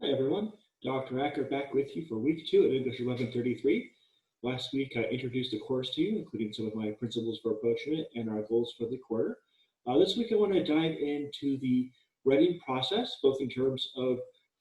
Hi everyone, Dr. Acker back with you for week 2 of English 1133. Last week I introduced the course to you, including some of my principles for approaching it and our goals for the quarter. This week I want to dive into the writing process, both in terms of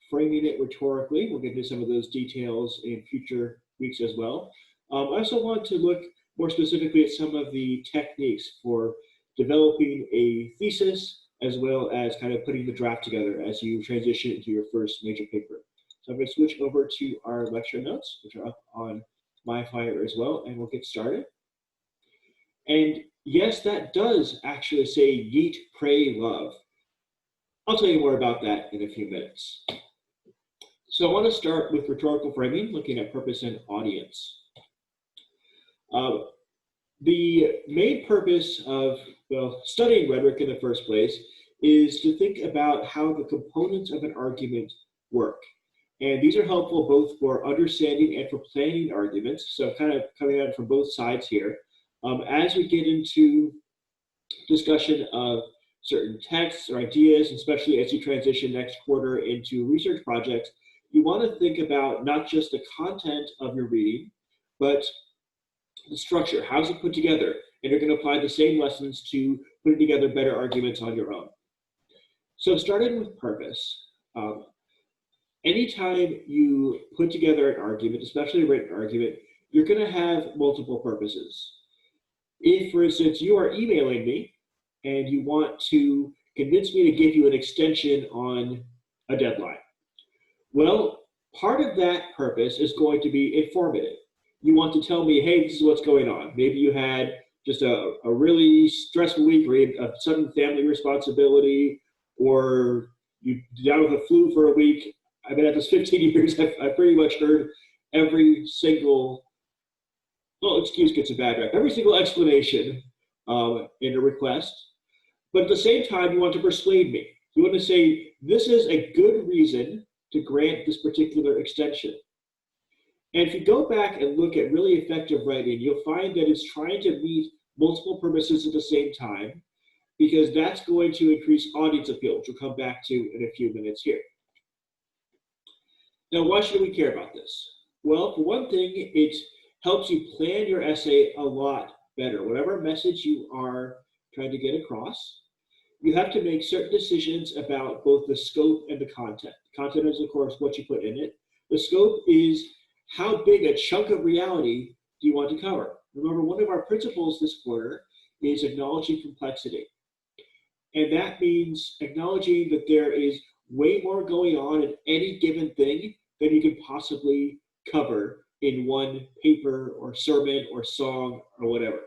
framing it rhetorically. We'll get into some of those details in future weeks as well. I also want to look more specifically at some of the techniques for developing a thesis, as well as kind of putting the draft together as you transition into your first major paper. So I'm going to switch over to our lecture notes, which are up on MyFire as well, and we'll get started. And yes, that does actually say yeet, pray, love. I'll tell you more about that in a few minutes. So I want to start with rhetorical framing, looking at purpose and audience. The main purpose of, studying rhetoric in the first place is to think about how the components of an argument work. And these are helpful both for understanding and for planning arguments. So kind of coming at it from both sides here. As we get into discussion of certain texts or ideas, especially as you transition next quarter into research projects, you want to think about not just the content of your reading, but the structure. How's it put together? And you're going to apply the same lessons to putting together better arguments on your own. So starting with purpose, anytime you put together an argument, especially a written argument, you're going to have multiple purposes. If, for instance, you are emailing me and you want to convince me to give you an extension on a deadline, well, part of that purpose is going to be informative. You want to tell me, hey, this is what's going on. Maybe you had just a really stressful week, or a sudden family responsibility, or you're down with a flu for a week. I've been at this 15 years. I've pretty much heard every single, excuse gets a bad rep, every single explanation in a request. But at the same time, you want to persuade me. You want to say, this is a good reason to grant this particular extension. And if you go back and look at really effective writing, you'll find that it's trying to meet multiple purposes at the same time, because that's going to increase audience appeal, which we'll come back to in a few minutes here. Now, why should we care about this? Well, for one thing, it helps you plan your essay a lot better. Whatever message you are trying to get across, you have to make certain decisions about both the scope and the content. Content is, of course, what you put in it. The scope is how big a chunk of reality do you want to cover? Remember, one of our principles this quarter is acknowledging complexity. And that means acknowledging that there is way more going on in any given thing than you can possibly cover in one paper or sermon or song or whatever.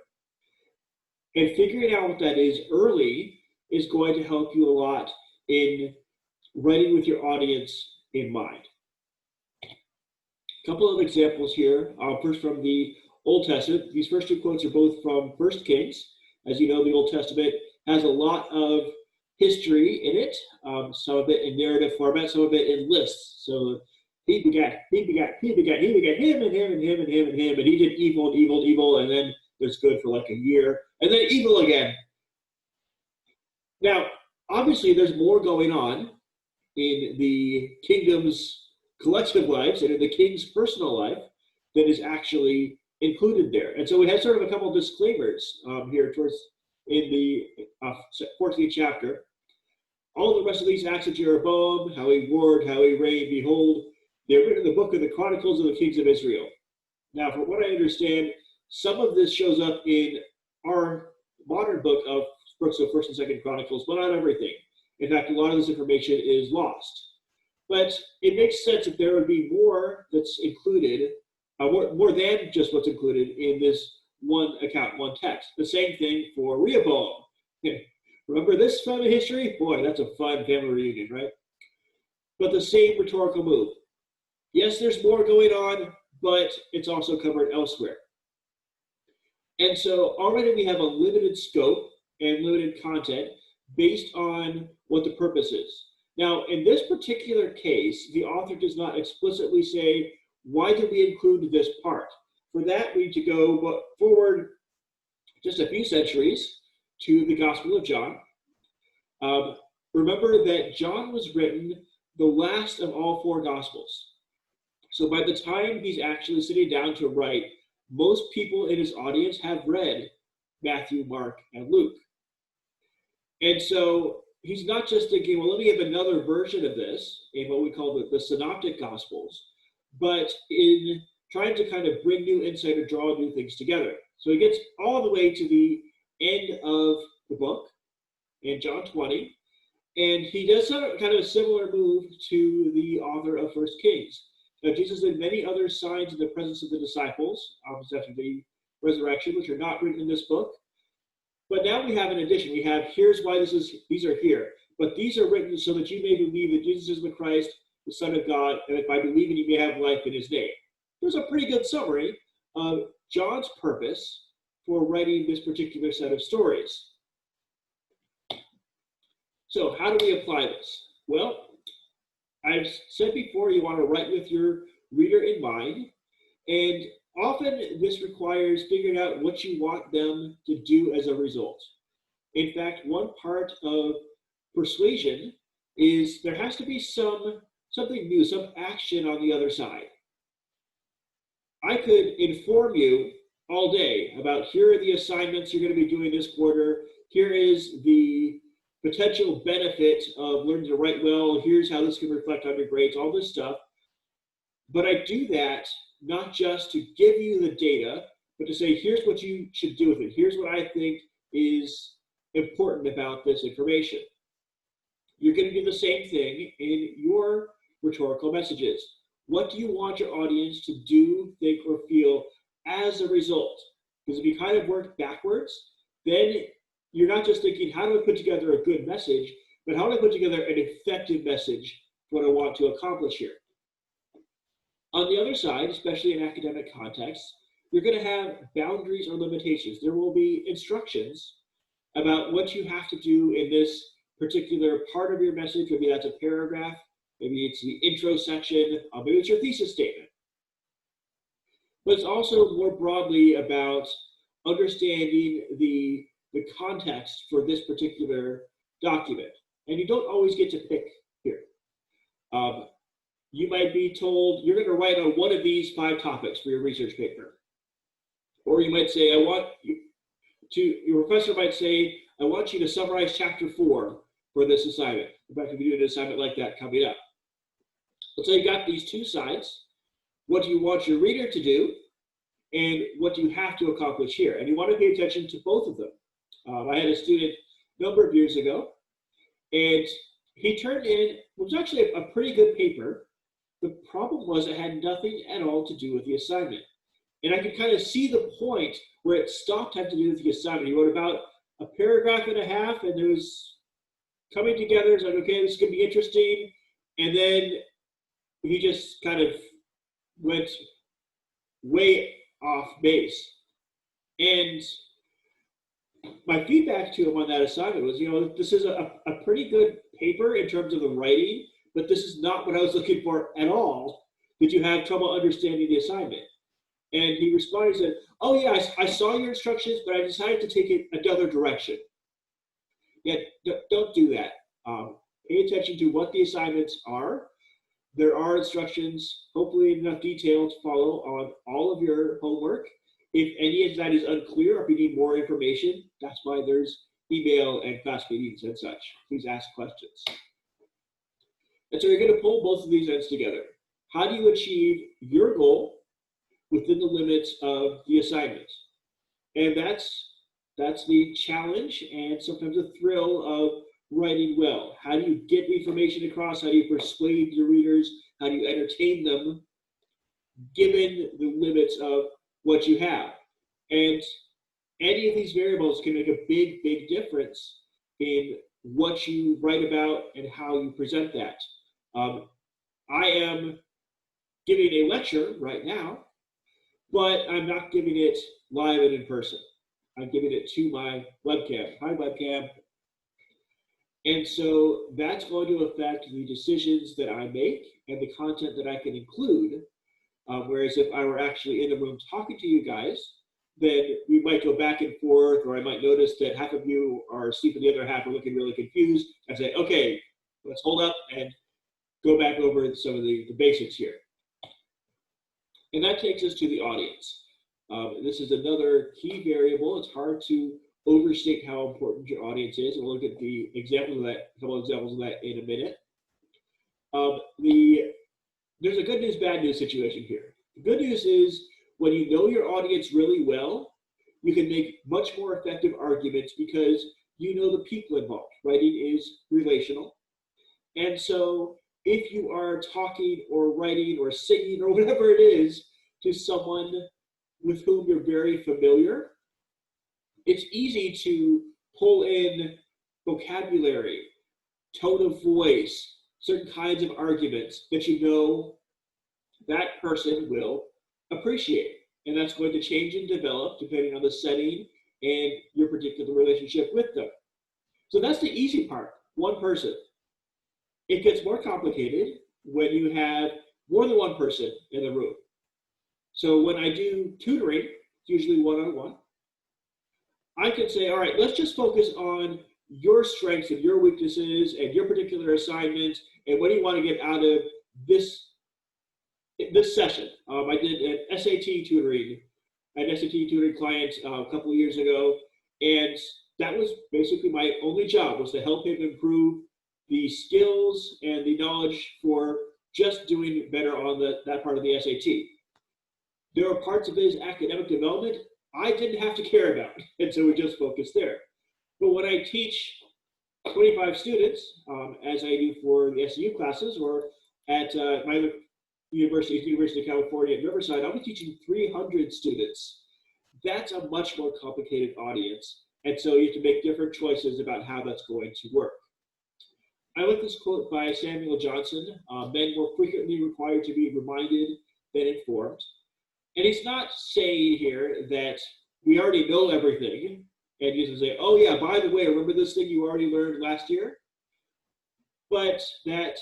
And figuring out what that is early is going to help you a lot in writing with your audience in mind. A couple of examples here. First, from the Old Testament. These first two quotes are both from 1 Kings. As you know, the Old Testament has a lot of history in it, some of it in narrative format, some of it in lists. So he begat, he begat him, and him, and him, and him, and him, and he did evil, and evil, and evil, and then there's good for like a year, and then evil again. Now, obviously, there's more going on in the kingdom's collective lives and in the king's personal life that is actually included there. And so we have sort of a couple of disclaimers here towards in the 14th chapter. All the rest of these acts of Jeroboam, how he warred, how he reigned, behold, they're written in the book of the Chronicles of the Kings of Israel. Now, from what I understand, some of this shows up in our modern book of books of 1st and 2nd Chronicles, but not everything. In fact, a lot of this information is lost. But it makes sense that there would be more that's included, more than just what's included in this one account, one text. The same thing for Rehoboam. Remember this family history? Boy, that's a fun family reunion, right? But the same rhetorical move. Yes, there's more going on, but it's also covered elsewhere. And so already we have a limited scope and limited content based on what the purpose is. Now, in this particular case, the author does not explicitly say, why did we include this part? For that, we need to go forward just a few centuries to the Gospel of John. Remember that John was written the last of all four Gospels. So by the time he's actually sitting down to write, most people in his audience have read Matthew, Mark, and Luke. And so he's not just thinking, well, let me have another version of this in what we call the synoptic Gospels, but in trying to kind of bring new insight or draw new things together. So he gets all the way to the end of the book in John 20, and he does kind of a similar move to the author of First Kings. Now, Jesus did many other signs in the presence of the disciples, obviously after the resurrection, which are not written in this book. But now we have an addition. We have, here's why these are here. But these are written so that you may believe that Jesus is the Christ, the Son of God, and that by believing you may have life in his name. There's a pretty good summary of John's purpose for writing this particular set of stories. So how do we apply this? Well, I've said before, you want to write with your reader in mind, and often this requires figuring out what you want them to do as a result. In fact, one part of persuasion is there has to be something new, some action on the other side. I could inform you all day about here are the assignments you're going to be doing this quarter, here is the potential benefit of learning to write well, here's how this can reflect on your grades, all this stuff. But I do that not just to give you the data, but to say, here's what you should do with it. Here's what I think is important about this information. You're going to do the same thing in your rhetorical messages. What do you want your audience to do, think, or feel as a result? Because if you kind of work backwards, then you're not just thinking, how do I put together a good message, but how do I put together an effective message for what I want to accomplish here? On the other side, especially in academic contexts, you're going to have boundaries or limitations. There will be instructions about what you have to do in this particular part of your message. Maybe that's a paragraph, maybe it's the intro section, maybe it's your thesis statement. But it's also more broadly about understanding the context for this particular document. And you don't always get to pick here. You might be told you're going to write on one of these 5 topics for your research paper. Or you might say, your professor might say, I want you to summarize chapter 4 for this assignment. In fact, if you do an assignment like that coming up. So you got these two sides. What do you want your reader to do? And what do you have to accomplish here? And you want to pay attention to both of them. I had a student a number of years ago, and he turned in, what was actually a pretty good paper. The problem was it had nothing at all to do with the assignment. And I could kind of see the point where it stopped having to do with the assignment. He wrote about a paragraph and a half, and it was coming together. It's like, okay, this is going to be interesting. And then he just kind of went way off base. And my feedback to him on that assignment was, this is a pretty good paper in terms of the writing, but this is not what I was looking for at all. Did you have trouble understanding the assignment? And he responded and said, oh yeah, I saw your instructions, but I decided to take it another direction. Yeah, don't do that. Pay attention to what the assignments are. There are instructions, hopefully in enough detail to follow on all of your homework. If any of that is unclear, or if you need more information, that's why there's email and class meetings and such. Please ask questions. And so you're going to pull both of these ends together. How do you achieve your goal within the limits of the assignment? And that's the challenge and sometimes the thrill of writing well. How do you get information across? How do you persuade your readers? How do you entertain them given the limits of what you have? And any of these variables can make a big, big difference in what you write about and how you present that. I am giving a lecture right now, but I'm not giving it live and in person. I'm giving it to my webcam. Hi, webcam. And so that's going to affect the decisions that I make and the content that I can include. Whereas if I were actually in the room talking to you guys, then we might go back and forth, or I might notice that half of you are asleep and the other half are looking really confused. I say, okay, let's hold up and go back over some of the basics here. And that takes us to the audience. This is another key variable. It's hard to overstate how important your audience is, and we'll look at the examples of that, a couple of examples of that in a minute. There's a good news, bad news situation here. The good news is when you know your audience really well, you can make much more effective arguments because you know the people involved. Writing is relational. And so if you are talking or writing or singing or whatever it is to someone with whom you're very familiar, it's easy to pull in vocabulary, tone of voice, certain kinds of arguments that you know that person will appreciate. And that's going to change and develop depending on the setting and your particular relationship with them. So that's the easy part, one person. It gets more complicated when you have more than one person in the room. So when I do tutoring, it's usually one-on-one, I can say, all right, let's just focus on your strengths and your weaknesses and your particular assignments and what do you want to get out of this session. I did an SAT tutoring client a couple of years ago, and that was basically my only job, was to help him improve the skills and the knowledge for just doing better on that part of the SAT. There are parts of his academic development I didn't have to care about, and so we just focused there. But when I teach 25 students, as I do for the SEU classes, or at my University of California at Riverside, I'll be teaching 300 students. That's a much more complicated audience, and so you have to make different choices about how that's going to work. I like this quote by Samuel Johnson: men more frequently required to be reminded than informed. And he's not saying here that we already know everything, and you just say, oh yeah, by the way, remember this thing you already learned last year? But that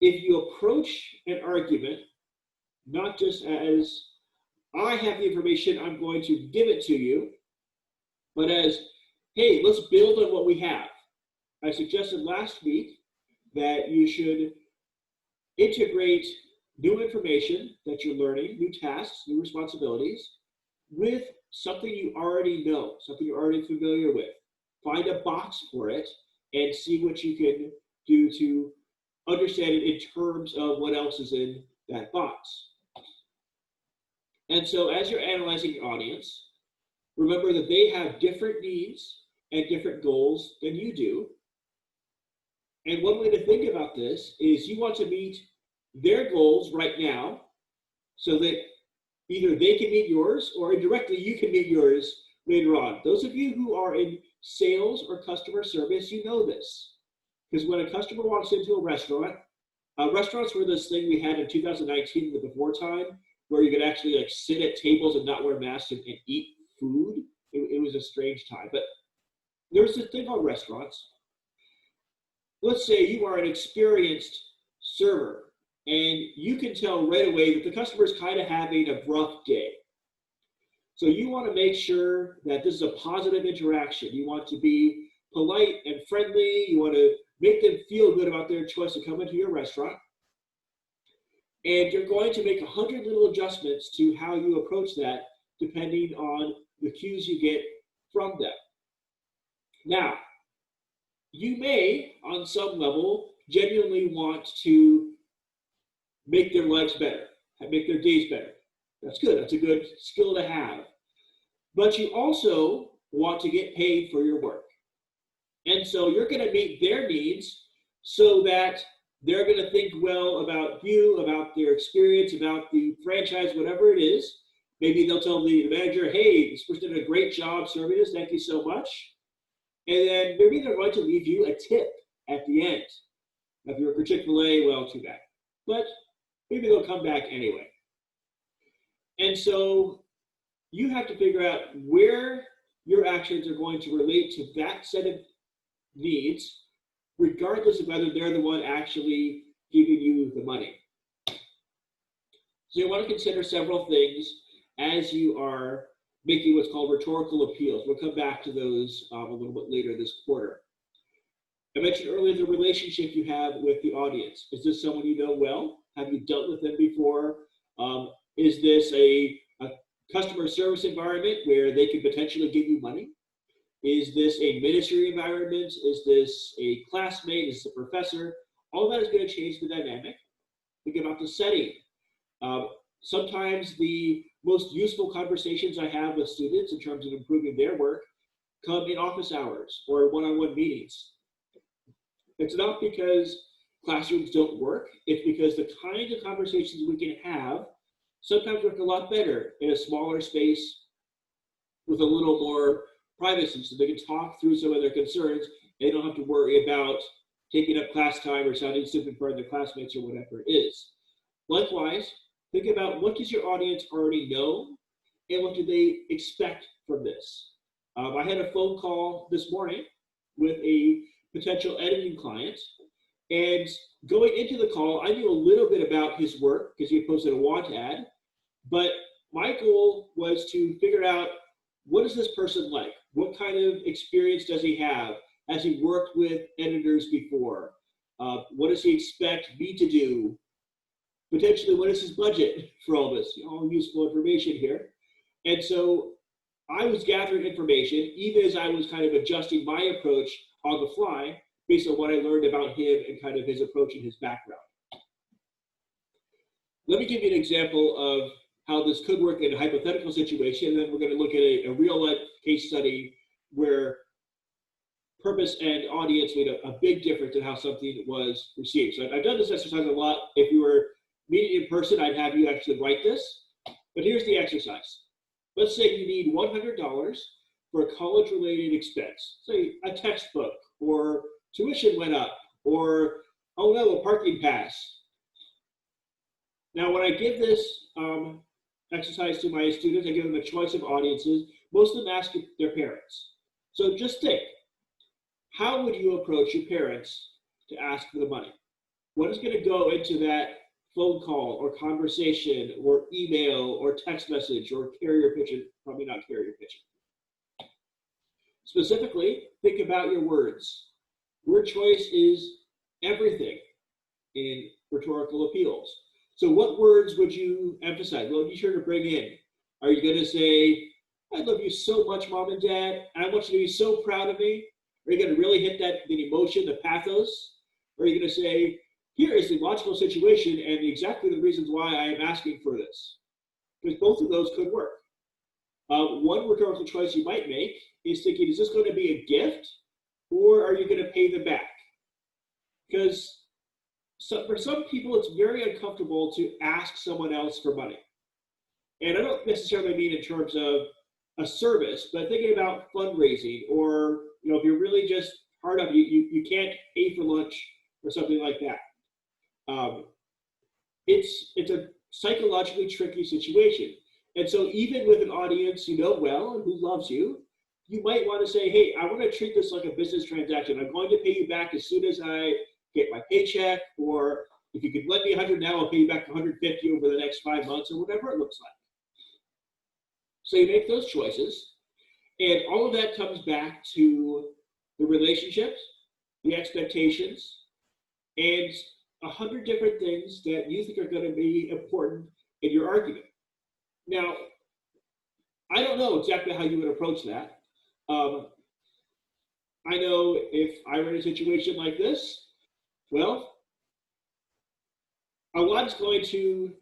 if you approach an argument, not just as, I have the information, I'm going to give it to you, but as, hey, let's build on what we have. I suggested last week that you should integrate new information that you're learning, new tasks, new responsibilities, with something you already know, something you're already familiar with. Find a box for it and see what you can do to understand it in terms of what else is in that box. And so as you're analyzing your audience, remember that they have different needs and different goals than you do. And one way to think about this is you want to meet their goals right now so that either they can meet yours or indirectly you can meet yours later on. Those of you who are in sales or customer service, you know this. Because when a customer walks into a restaurant, restaurants were this thing we had in 2019, the before time, where you could actually like sit at tables and not wear masks and eat food. It was a strange time. But there's this thing called restaurants. Let's say you are an experienced server, and you can tell right away that the customer is kind of having a rough day. So you want to make sure that this is a positive interaction. You want to be polite and friendly. You want to make them feel good about their choice to come into your restaurant. And you're going to make 100 little adjustments to how you approach that depending on the cues you get from them. Now, you may, on some level, genuinely want to make their lives better, make their days better. That's good. That's a good skill to have. But you also want to get paid for your work. And so you're going to meet their needs so that they're going to think well about you, about their experience, about the franchise, whatever it is. Maybe they'll tell the manager, hey, this person did a great job serving us. Thank you so much. And then maybe they're going to leave you a tip at the end. If you're for Chick-fil-A, well, too bad. But maybe they'll come back anyway. And so you have to figure out where your actions are going to relate to that set of needs, regardless of whether they're the one actually giving you the money. So you want to consider several things as you are making what's called rhetorical appeals. We'll come back to those a little bit later this quarter. I mentioned earlier the relationship you have with the audience. Is this someone you know well? Have you dealt with them before? Is this a customer service environment where they could potentially give you money? Is this a ministry environment? Is this a classmate? Is this a professor? All that is going to change the dynamic. Think about the setting. Sometimes the most useful conversations I have with students in terms of improving their work come in office hours or one-on-one meetings. It's not because classrooms don't work, it's because the kinds of conversations we can have sometimes work a lot better in a smaller space with a little more privacy so they can talk through some of their concerns. They don't have to worry about taking up class time or sounding stupid in front of their classmates or whatever it is. Likewise, think about what does your audience already know and what do they expect from this. I had a phone call this morning with a potential editing client, and going into the call, I knew a little bit about his work because he had posted a want ad, but my goal was to figure out what is this person like? What kind of experience does he have? Has he worked with editors before? What does he expect me to do? Potentially, what is his budget for all this? All useful information here. And so I was gathering information, even as I was kind of adjusting my approach on the fly based on what I learned about him and kind of his approach and his background. Let me give you an example of how this could work in a hypothetical situation, and then we're going to look at a real-life case study where purpose and audience made a big difference in how something was received. So I've done this exercise a lot. If we were meeting in person, I'd have you actually write this. But here's the exercise. Let's say you need $100 for a college-related expense, say a textbook, or tuition went up, or, oh no, a parking pass. Now, when I give this exercise to my students, I give them a choice of audiences. Most of them ask their parents. So just think, how would you approach your parents to ask for the money? What is going to go into that phone call or conversation or email or text message or carrier pigeon? Probably not carrier pigeon. Specifically, think about your words. Word choice is everything in rhetorical appeals. So what words would you emphasize? What would you sure to bring in? Are you going to say, I love you so much, Mom and Dad, and I want you to be so proud of me? Are you going to really hit that, the emotion, the pathos? Or are you going to say, here is the logical situation and exactly the reasons why I am asking for this? Because both of those could work. One rhetorical choice you might make is thinking, is this going to be a gift or are you going to pay them back? Because for some people, it's very uncomfortable to ask someone else for money. And I don't necessarily mean in terms of a service, but thinking about fundraising or, if you're really just hard up, you can't pay for lunch or something like that. It's a psychologically tricky situation. And so even with an audience you know well and who loves you, you might want to say, hey, I want to treat this like a business transaction. I'm going to pay you back as soon as I get my paycheck, or if you could lend me 100 now, I'll pay you back 150 over the next 5 months, or whatever it looks like. So you make those choices, and all of that comes back to the relationships, the expectations, and 100 different things that you think are going to be important in your argument. Now, I don't know exactly how you would approach that. I know if I were in a situation like this, well, a lot is going to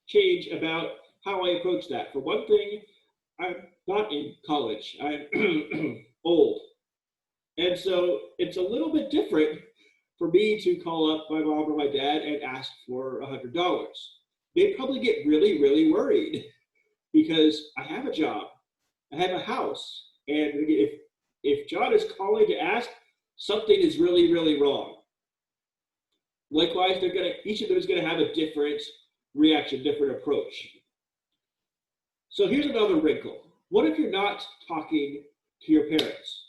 change about how I approach that. For one thing, I'm not in college. I'm old. And so it's a little bit different for me to call up my mom or my dad and ask for $100. They'd probably get really, really worried because I have a job, I have a house, and if John is calling to ask, something is really, really wrong. Likewise, each of them is going to have a different reaction, different approach. So here's another wrinkle. What if you're not talking to your parents?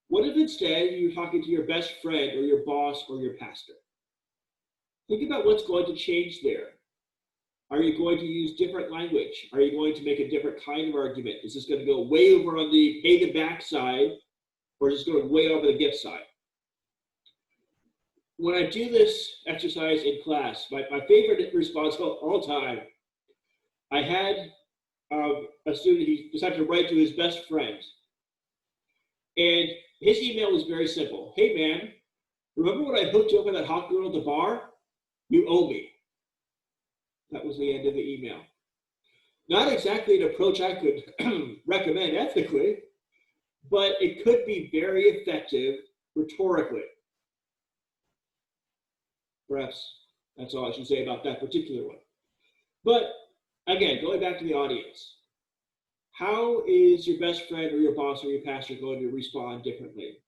What if instead you're talking to your best friend or your boss or your pastor? Think about what's going to change there. Are you going to use different language? Are you going to make a different kind of argument? Is this going to go way over on the pay the back side, or is this going way over the gift side? when I do this exercise in class, my favorite response of all time, I had a student, he decided to write to his best friend. And his email was very simple. Hey, man, remember when I hooked you up with that hot girl at the bar? You owe me. That was the end of the email. Not exactly an approach I could recommend ethically, but it could be very effective rhetorically. Perhaps that's all I should say about that particular one. But again, going back to the audience, how is your best friend or your boss or your pastor going to respond differently?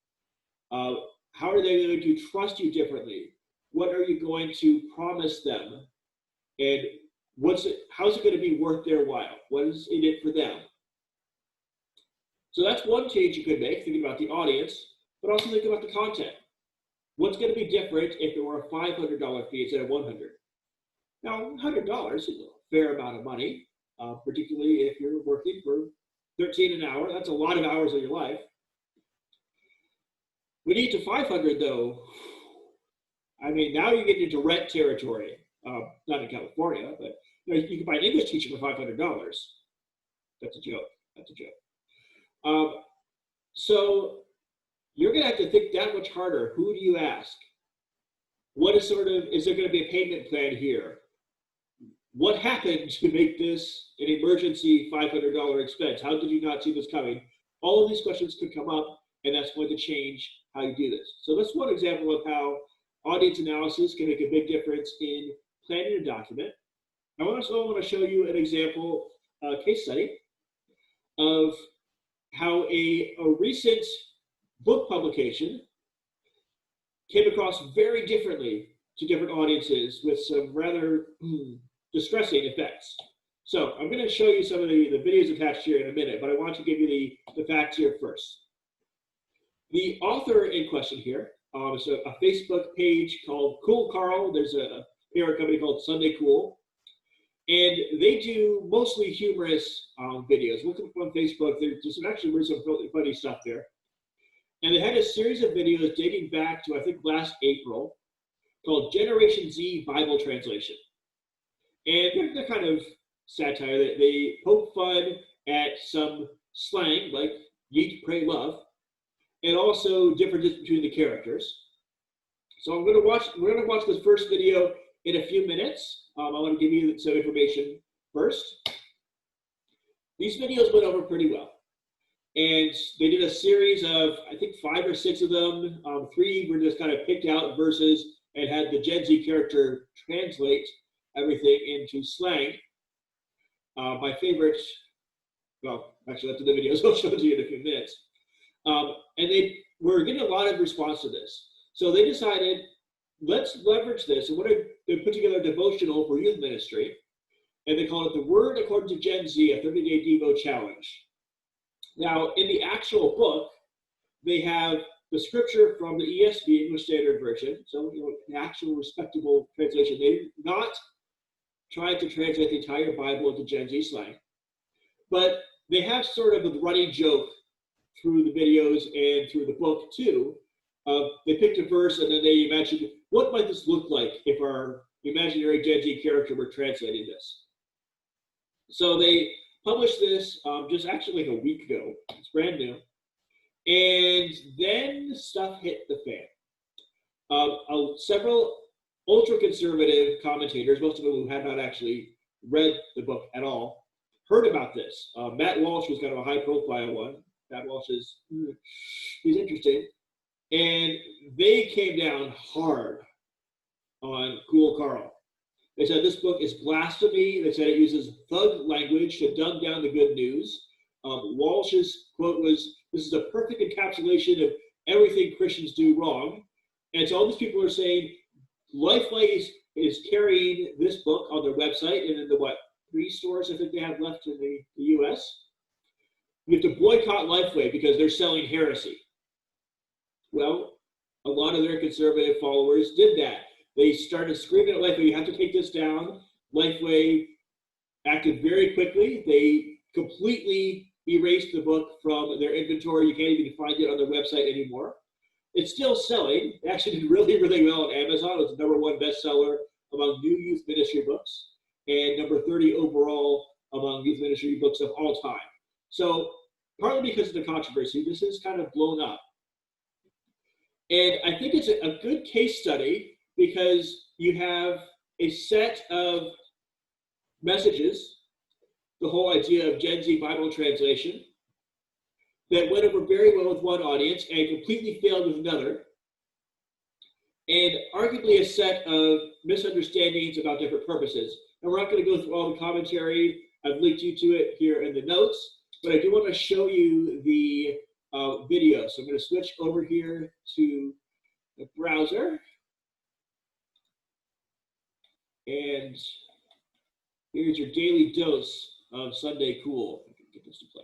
How are they going to trust you differently? What are you going to promise them? And how's it going to be worth their while? What is in it for them? So that's one change you could make, thinking about the audience, but also think about the content. What's going to be different if it were a $500 fee instead of $100? Now, $100 is a fair amount of money, particularly if you're working for $13 an hour. That's a lot of hours of your life. We need to 500 though. I mean, now you're getting into rent territory. Not in California, but you can buy an English teacher for $500. That's a joke. That's a joke. So you're going to have to think that much harder. Who do you ask? Is there going to be a payment plan here? What happened to make this an emergency $500 expense? How did you not see this coming? All of these questions could come up, and that's going to change how you do this. So that's one example of how audience analysis can make a big difference in planning a document. I also want to show you an example case study of how a recent book publication came across very differently to different audiences with some rather distressing effects. So I'm going to show you some of the videos attached here in a minute, but I want to give you the facts here first. The author in question here is a Facebook page called Cool Carl. There's a PR company called Sunday Cool. And they do mostly humorous videos. Look up on Facebook. There's actually some really funny stuff there. And they had a series of videos dating back to, I think, last April called Generation Z Bible Translation. And they're kind of satire. They poke fun at some slang like yeet, pray, love, and also differences between the characters. So we're going to watch this first video in a few minutes. I want to give you some information first. These videos went over pretty well. And they did a series of, I think, 5 or 6 of them. 3 were just kind of picked out verses and had the Gen Z character translate everything into slang. My favorite, well, actually, after the videos, I'll show it to you in a few minutes. And they were getting a lot of response to this. So they decided, let's leverage this. And they put together a devotional for youth ministry. And they called it the Word According to Gen Z, a 30-day Devo Challenge. Now, in the actual book, they have the scripture from the ESV, English Standard Version, so an actual respectable translation. They're not trying to translate the entire Bible into Gen Z slang, but they have sort of a running joke through the videos and through the book too. They picked a verse and then they imagined, what might this look like if our imaginary Gen Z character were translating this? So they published this just actually like a week ago. It's brand new. And then stuff hit the fan. Several ultra-conservative commentators, most of them who had not actually read the book at all, heard about this. Matt Walsh was kind of a high-profile one. Matt Walsh he's interesting. And they came down hard on Cool Carl. They said this book is blasphemy. They said it uses thug language to dumb down the good news. Walsh's quote was, "This is a perfect encapsulation of everything Christians do wrong." And so all these people are saying, Lifeway is carrying this book on their website and in the 3 stores I think they have left in the U.S. You have to boycott Lifeway because they're selling heresy. Well, a lot of their conservative followers did that. They started screaming at Lifeway, you have to take this down. Lifeway acted very quickly. They completely erased the book from their inventory. You can't even find it on their website anymore. It's still selling. It actually did really, really well on Amazon. It was the #1 bestseller among new youth ministry books and number 30 overall among youth ministry books of all time. So partly because of the controversy, this is kind of blown up. And I think it's a good case study because you have a set of messages, the whole idea of Gen Z Bible translation, that went over very well with one audience and completely failed with another, and arguably a set of misunderstandings about different purposes. And we're not going to go through all the commentary. I've linked you to it here in the notes, but I do want to show you the video. So I'm going to switch over here to the browser. And here's your daily dose of Sunday Cool. I can get this to play.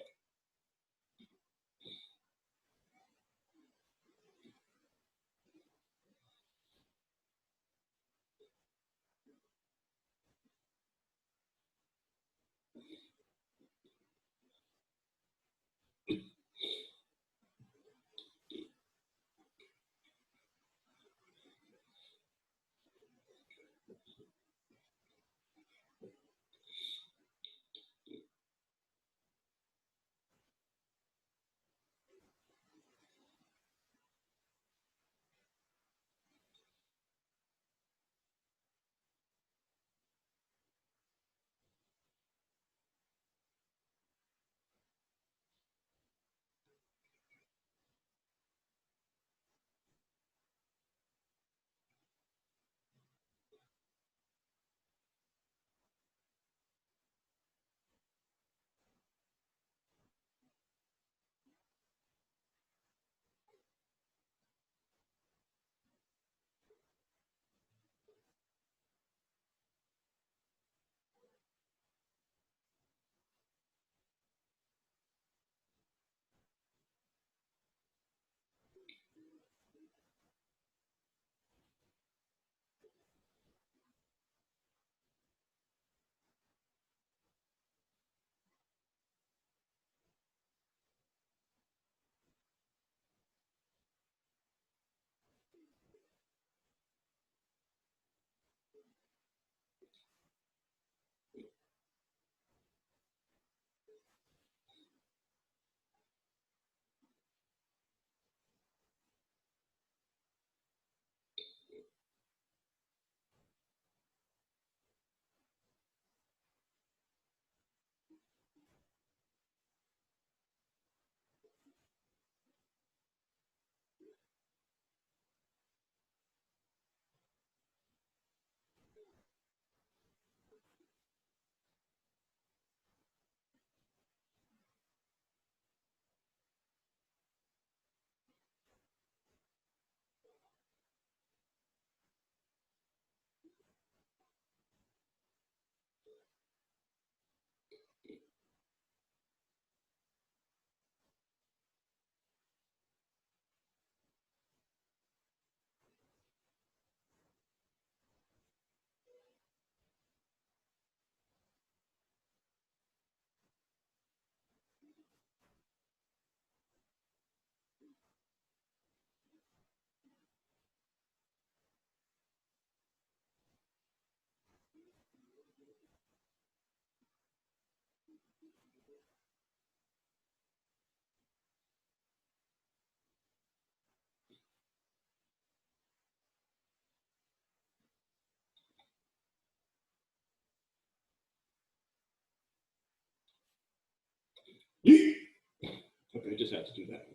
Okay, I just had to do that.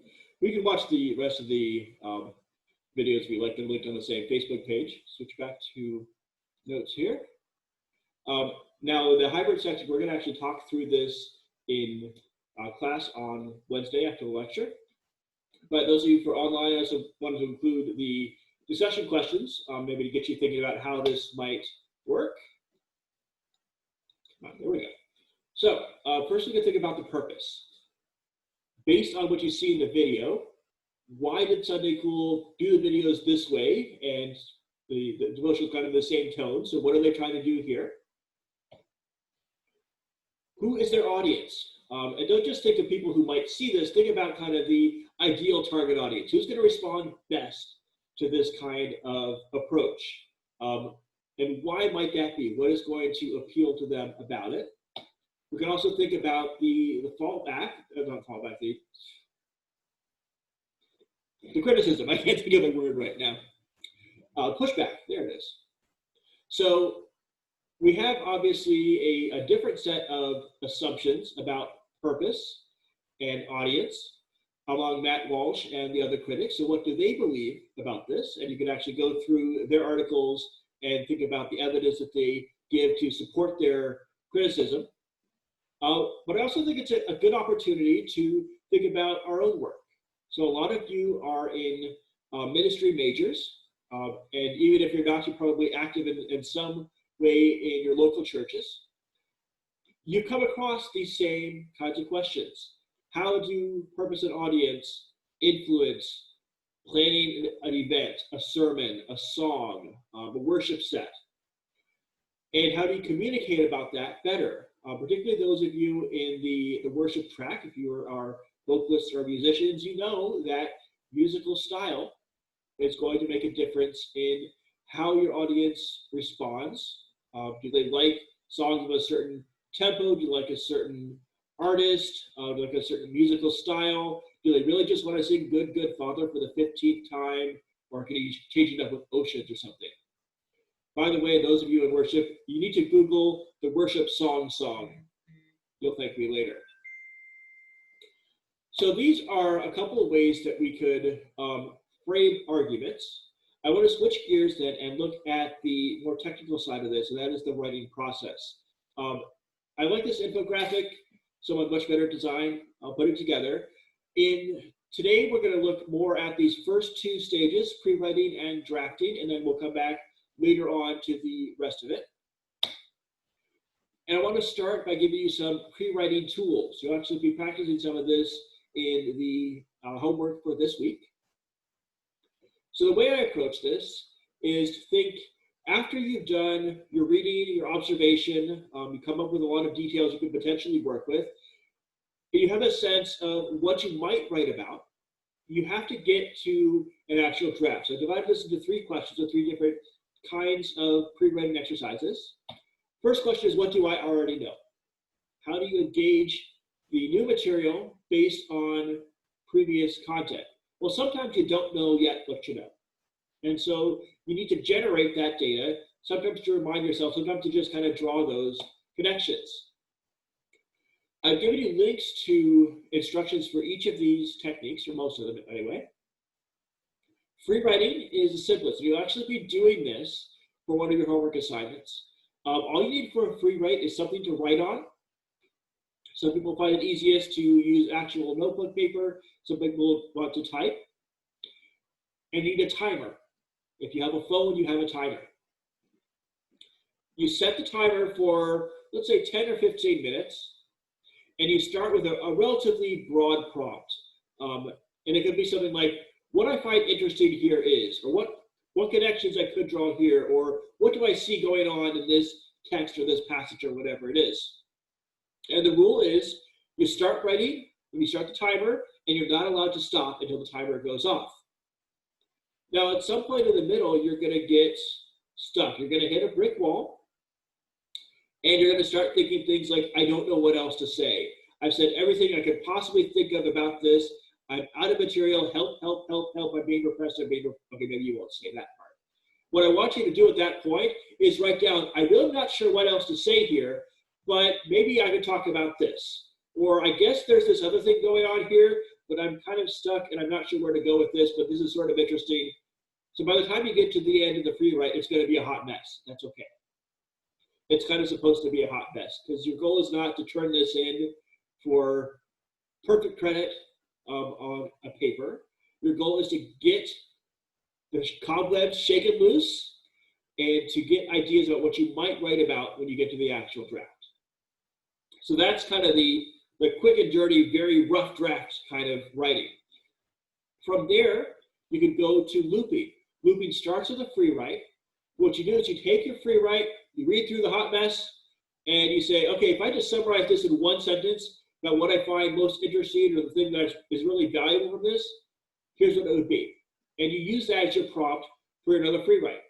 We can watch the rest of the videos if you like them linked on the same Facebook page. Switch back to notes here. Now, the hybrid section, we're going to actually talk through this in class on Wednesday after the lecture. But those of you for online, I also wanted to include the discussion questions, maybe to get you thinking about how this might work. There we go. So first we can think about the purpose. Based on what you see in the video, why did Sunday Cool do the videos this way and the devotional kind of the same tone? So what are they trying to do here? Who is their audience? And don't just think of people who might see this, think about kind of the ideal target audience? Who's going to respond best to this kind of approach? And why might that be? What is going to appeal to them about it? We can also think about the fallback, not fallback, the criticism. I can't think of a word right now. Pushback, there it is. So we have obviously a different set of assumptions about purpose and audience among Matt Walsh and the other critics. So what do they believe about this? And you can actually go through their articles and think about the evidence that they give to support their criticism. But I also think it's a good opportunity to think about our own work. So a lot of you are in ministry majors, and even if you're not, you're probably active in some way in your local churches. You come across these same kinds of questions. How do purpose and audience influence planning an event, a sermon, a song, a worship set? And how do you communicate about that better? Particularly those of you in the worship track, if you are vocalists or musicians, you know that musical style is going to make a difference in how your audience responds. Do they like songs of a certain tempo? Do you like a certain artist? Do you like a certain musical style? Do they really just want to sing Good, Good Father for the 15th time? Or can you change it up with Oceans or something? By the way, those of you in worship, you need to Google the worship song. You'll thank me later. So these are a couple of ways that we could frame arguments. I want to switch gears then and look at the more technical side of this, and that is the writing process. I like this infographic, so much better design. I'll put it together. Today, we're going to look more at these first two stages, pre-writing and drafting, and then we'll come back later on to the rest of it. And I want to start by giving you some pre-writing tools. You'll actually be practicing some of this in the homework for this week. So the way I approach this is to think, after you've done your reading, your observation, you come up with a lot of details you could potentially work with, you have a sense of what you might write about, you have to get to an actual draft. So I divided this into three questions, or three different kinds of pre-writing exercises. First question is, what do I already know? How do you engage the new material based on previous content? Well, sometimes you don't know yet what you know. And so you need to generate that data, sometimes to remind yourself, sometimes to just kind of draw those connections. I've given you links to instructions for each of these techniques, or most of them anyway. Free writing is the simplest. You'll actually be doing this for one of your homework assignments. All you need for a free write is something to write on. Some people find it easiest to use actual notebook paper. Some people want to type. And you need a timer. If you have a phone, you have a timer. You set the timer for, let's say, 10 or 15 minutes. And you start with a relatively broad prompt. And it could be something like, what I find interesting here is, or what connections I could draw here, or what do I see going on in this text or this passage or whatever it is. And the rule is you start writing when you start the timer, and you're not allowed to stop until the timer goes off. Now, at some point in the middle, you're going to get stuck. You're going to hit a brick wall, and you're going to start thinking things like, I don't know what else to say. I've said everything I could possibly think of about this. I'm out of material. Help, help, help, help. I'm being repressed. Okay, maybe you won't say that part. What I want you to do at that point is write down, I'm really not sure what else to say here, but maybe I could talk about this. Or I guess there's this other thing going on here, but I'm kind of stuck and I'm not sure where to go with this, but this is sort of interesting. So by the time you get to the end of the free write, it's going to be a hot mess. That's okay. It's kind of supposed to be a hot mess, because your goal is not to turn this in for perfect credit on a paper. Your goal is to get the cobwebs shaken loose and to get ideas about what you might write about when you get to the actual draft. So that's kind of the quick and dirty, very rough draft kind of writing. From there, you can go to looping. Looping starts with a free write. What you do is you take your free write, you read through the hot mess, and you say, okay, if I just summarize this in one sentence, about what I find most interesting or the thing that is really valuable from this, here's what it would be. And you use that as your prompt for another free write.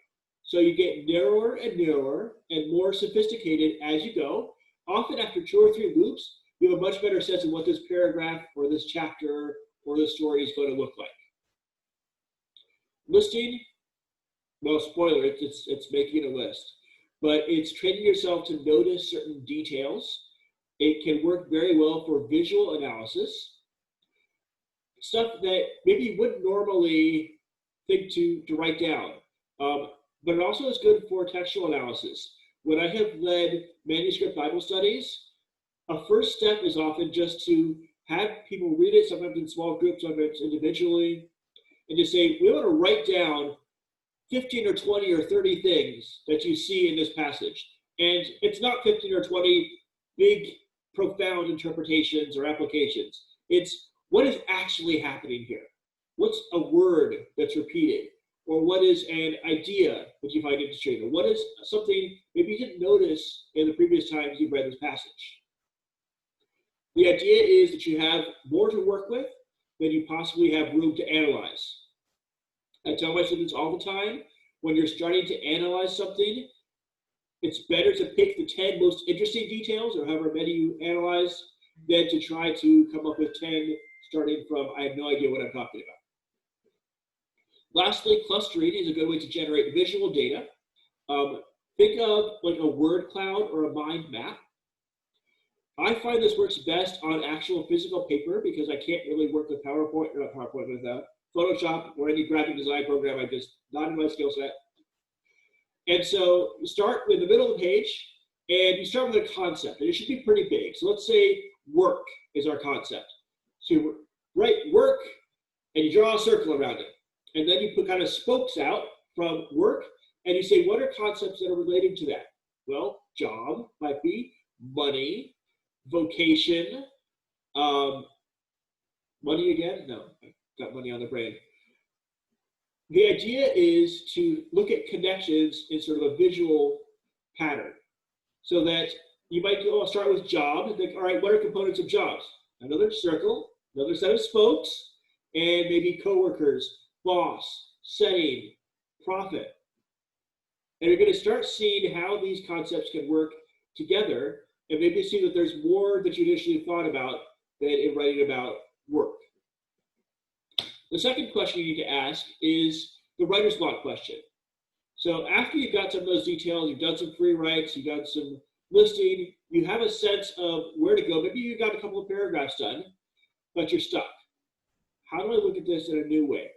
So you get narrower and narrower and more sophisticated as you go. Often after 2 or 3 loops, you have a much better sense of what this paragraph or this chapter or this story is going to look like. Listing, well, spoiler, it's making a list, but it's training yourself to notice certain details. It can work very well for visual analysis, stuff that maybe you wouldn't normally think to write down. But it also is good for textual analysis. When I have led manuscript Bible studies, a first step is often just to have people read it, sometimes in small groups, sometimes individually, and just say, we want to write down 15 or 20 or 30 things that you see in this passage. And it's not 15 or 20 big, profound interpretations or applications. It's what is actually happening here. What's a word that's repeated? Or what is an idea that you find interesting? Or what is something maybe you didn't notice in the previous times you've read this passage? The idea is that you have more to work with than you possibly have room to analyze. I tell my students all the time, when you're starting to analyze something, it's better to pick the 10 most interesting details, or however many you analyze, than to try to come up with 10 starting from, I have no idea what I'm talking about. Lastly, clustering is a good way to generate visual data. Think of like a word cloud or a mind map. I find this works best on actual physical paper because I can't really work with PowerPoint, or not PowerPoint, with Photoshop or any graphic design program. I just, not in my skill set. And so you start in the middle of the page and you start with a concept, and it should be pretty big. So let's say work is our concept. So you write work and you draw a circle around it. And then you put kind of spokes out from work and you say, what are concepts that are related to that? Well, job might be, money, vocation, money again? No, I got money on the brain. The idea is to look at connections in sort of a visual pattern so that you might go, start with job and think, all right, what are components of jobs? Another circle, another set of spokes, and maybe coworkers, boss, setting, profit. And you're going to start seeing how these concepts can work together and maybe see that there's more that you initially thought about than in writing about work. The second question you need to ask is the writer's block question. So after you've got some of those details, you've done some free writes, you've done some listing, you have a sense of where to go. Maybe you've got a couple of paragraphs done, but you're stuck. How do I look at this in a new way?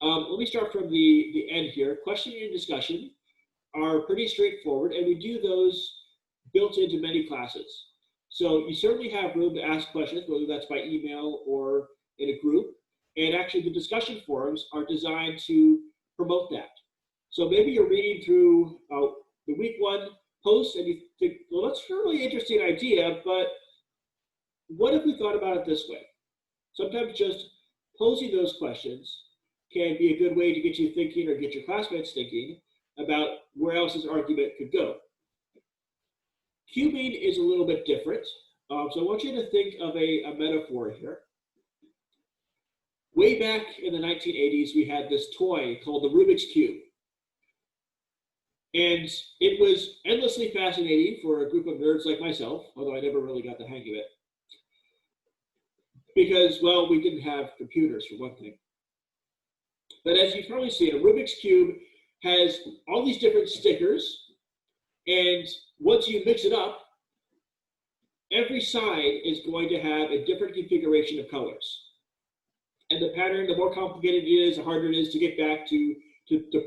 Let me start from the end here. Questioning and discussion are pretty straightforward, and we do those built into many classes. So you certainly have room to ask questions, whether that's by email or in a group. And actually the discussion forums are designed to promote that. So maybe you're reading through the week 1 post and you think, well, that's a really interesting idea, but what if we thought about it this way? Sometimes just posing those questions can be a good way to get you thinking or get your classmates thinking about where else this argument could go. Cubing is a little bit different. So I want you to think of a metaphor here. Way back in the 1980s, we had this toy called the Rubik's Cube. And it was endlessly fascinating for a group of nerds like myself, although I never really got the hang of it. Because, well, we didn't have computers, for one thing. But as you've probably seen, a Rubik's Cube has all these different stickers, and once you mix it up, every side is going to have a different configuration of colors. And the pattern, the more complicated it is, the harder it is to get back to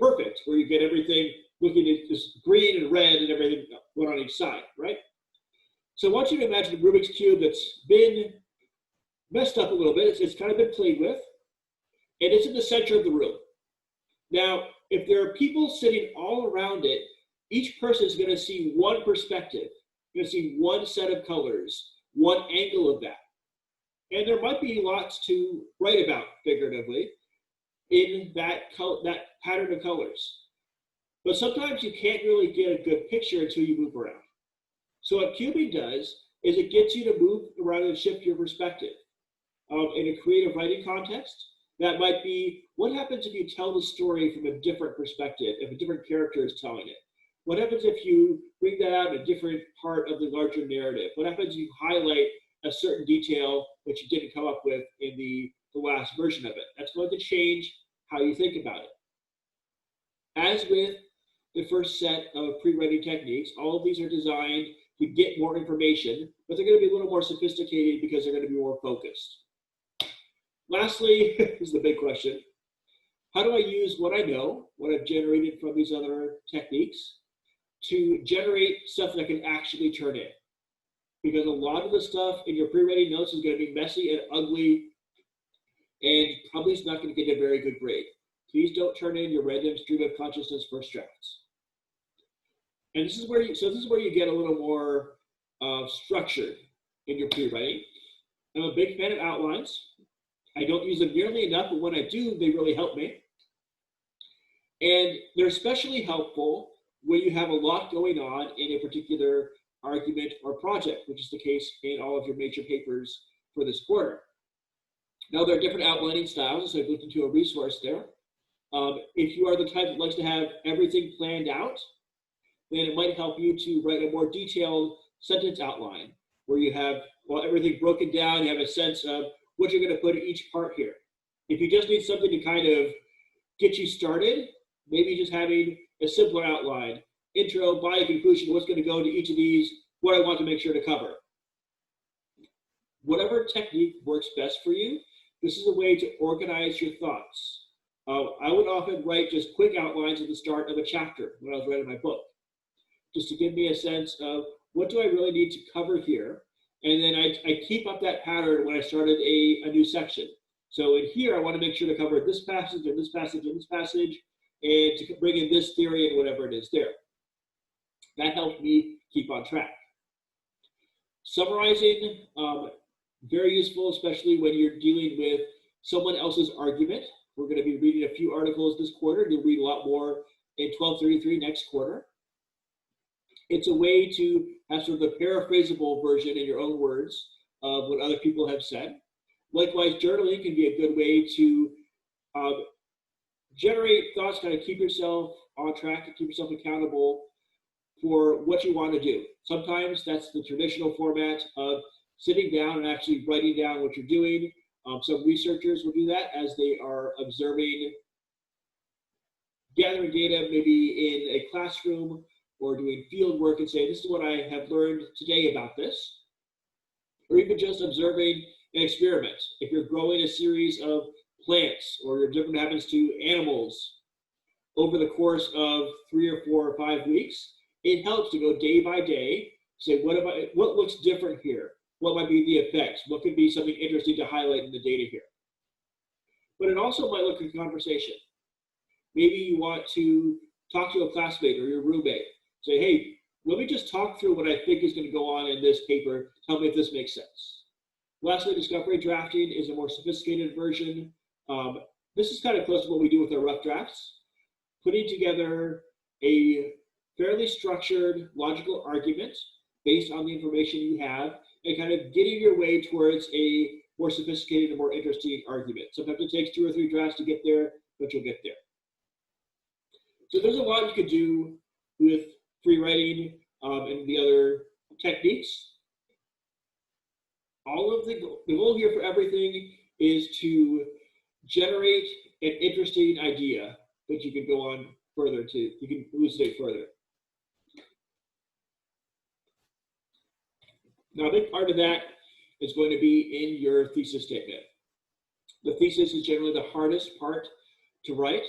perfect, where you get everything looking at this green and red and everything one on each side, right? So I want you to imagine a Rubik's Cube that's been messed up a little bit. It's kind of been played with, and it's in the center of the room. Now, if there are people sitting all around it, each person is going to see one perspective. You're going to see one set of colors, one angle of that. And there might be lots to write about figuratively in that pattern of colors. But sometimes you can't really get a good picture until you move around. So what cubing does is it gets you to move around and shift your perspective. In a creative writing context, that might be, what happens if you tell the story from a different perspective, if a different character is telling it? What happens if you bring that out in a different part of the larger narrative? What happens if you highlight a certain detail that you didn't come up with in the last version of it? That's going to change how you think about it. As with the first set of pre-writing techniques, all of these are designed to get more information, but they're going to be a little more sophisticated because they're going to be more focused. Lastly, this is the big question. How do I use what I know, what I've generated from these other techniques, to generate stuff that I can actually turn in? Because a lot of the stuff in your pre-writing notes is going to be messy and ugly, and probably is not going to get a very good grade. Please don't turn in your random stream of consciousness first drafts. And this is where you get a little more structured in your pre-writing. I'm a big fan of outlines. I don't use them nearly enough, but when I do, they really help me. And they're especially helpful when you have a lot going on in a particular argument or project, which is the case in all of your major papers for this quarter. Now, there are different outlining styles, so I've looked into a resource there. If you are the type that likes to have everything planned out, then it might help you to write a more detailed sentence outline where you have everything broken down, you have a sense of what you're going to put in each part here. If you just need something to kind of get you started, maybe just having a simpler outline, intro, body, conclusion, what's going to go into each of these, what I want to make sure to cover. Whatever technique works best for you, this is a way to organize your thoughts. I would often write just quick outlines at the start of a chapter when I was writing my book, just to give me a sense of what do I really need to cover here. And then I keep up that pattern when I started a new section. So in here, I want to make sure to cover this passage and this passage and this passage, and to bring in this theory and whatever it is there. That helped me keep on track. Summarizing, very useful, especially when you're dealing with someone else's argument. We're going to be reading a few articles this quarter. You'll read a lot more in 1233 next quarter. It's a way to have sort of a paraphrasable version in your own words of what other people have said. Likewise, journaling can be a good way to generate thoughts, kind of keep yourself on track, to keep yourself accountable for what you want to do. Sometimes that's the traditional format of sitting down and actually writing down what you're doing. Some researchers will do that as they are observing, gathering data maybe in a classroom or doing field work, and say, this is what I have learned today about this. Or even just observing an experiment. If you're growing a series of plants or you're observing what happens to animals over the course of 3 or 4 or 5 weeks, it helps to go day by day, say, what looks different here? What might be the effects? What could be something interesting to highlight in the data here? But it also might look like a conversation. Maybe you want to talk to a classmate or your roommate. Say, hey, let me just talk through what I think is going to go on in this paper. Tell me if this makes sense. Lastly, discovery drafting is a more sophisticated version. This is kind of close to what we do with our rough drafts. Putting together a fairly structured, logical argument based on the information you have, and kind of getting your way towards a more sophisticated and more interesting argument. Sometimes it takes 2 or 3 drafts to get there, but you'll get there. So there's a lot you could do with free writing and the other techniques. All of the goal here for everything is to generate an interesting idea that you can go on further to, you can elucidate further. Now, a big part of that is going to be in your thesis statement. The thesis is generally the hardest part to write,